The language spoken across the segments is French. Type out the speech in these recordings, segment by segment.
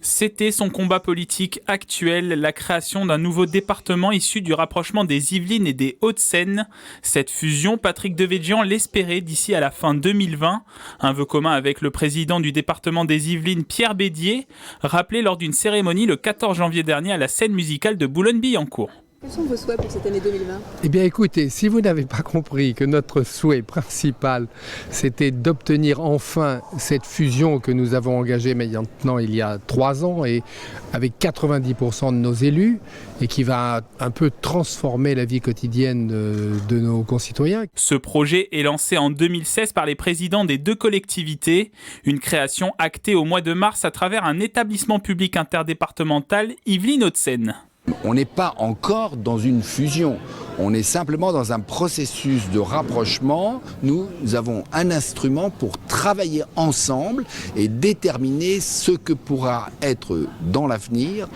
C'était son combat politique actuel, la création d'un nouveau département issu du rapprochement des Yvelines et des Hauts-de-Seine. Cette fusion, Patrick Devedjian l'espérait d'ici à la fin 2020. Un vœu commun avec le président du département des Yvelines, Pierre Bédier, rappelé lors d'une cérémonie le 14 janvier dernier à la scène musicale de Boulogne-Billancourt. Quels sont vos souhaits pour cette année 2020 ? Eh bien écoutez, si vous n'avez pas compris que notre souhait principal, c'était d'obtenir enfin cette fusion que nous avons engagée maintenant il y a 3 ans et avec 90% de nos élus et qui va un peu transformer la vie quotidienne de nos concitoyens. Ce projet est lancé en 2016 par les présidents des 2 collectivités, une création actée au mois de mars à travers un établissement public interdépartemental Yvelines-Hauts-de-Seine. On n'est pas encore dans une fusion, on est simplement dans un processus de rapprochement. Nous avons un instrument pour travailler ensemble et déterminer ce que pourra être dans l'avenir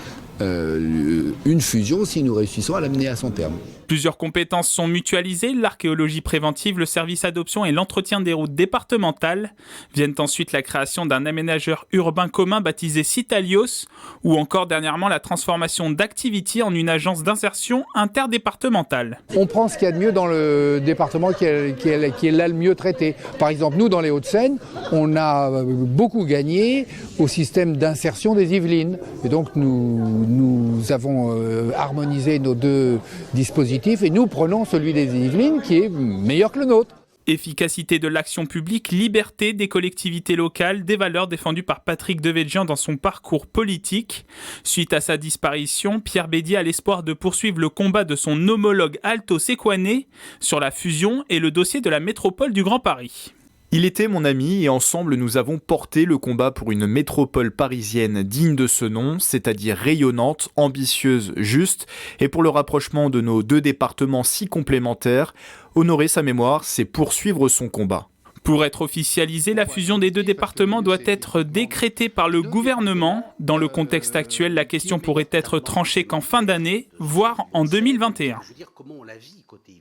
une fusion si nous réussissons à l'amener à son terme. Plusieurs compétences sont mutualisées, l'archéologie préventive, le service adoption et l'entretien des routes départementales. Viennent ensuite la création d'un aménageur urbain commun baptisé Citalios ou encore dernièrement la transformation d'Activity en une agence d'insertion interdépartementale. On prend ce qu'il y a de mieux dans le département qui est là le mieux traité. Par exemple, nous dans les Hauts-de-Seine, on a beaucoup gagné au système d'insertion des Yvelines. Et donc nous avons harmonisé nos 2 dispositifs et nous prenons celui des Yvelines qui est meilleur que le nôtre. Efficacité de l'action publique, liberté des collectivités locales, des valeurs défendues par Patrick Devedjian dans son parcours politique. Suite à sa disparition, Pierre Bédier a l'espoir de poursuivre le combat de son homologue Alto Séquané sur la fusion et le dossier de la métropole du Grand Paris. Il était mon ami et ensemble nous avons porté le combat pour une métropole parisienne digne de ce nom, c'est-à-dire rayonnante, ambitieuse, juste, et pour le rapprochement de nos 2 départements si complémentaires. Honorer sa mémoire, c'est poursuivre son combat. Pour être officialisée, la fusion des 2 départements doit être décrétée par le gouvernement. Dans le contexte actuel, la question pourrait être tranchée qu'en fin d'année, voire en 2021.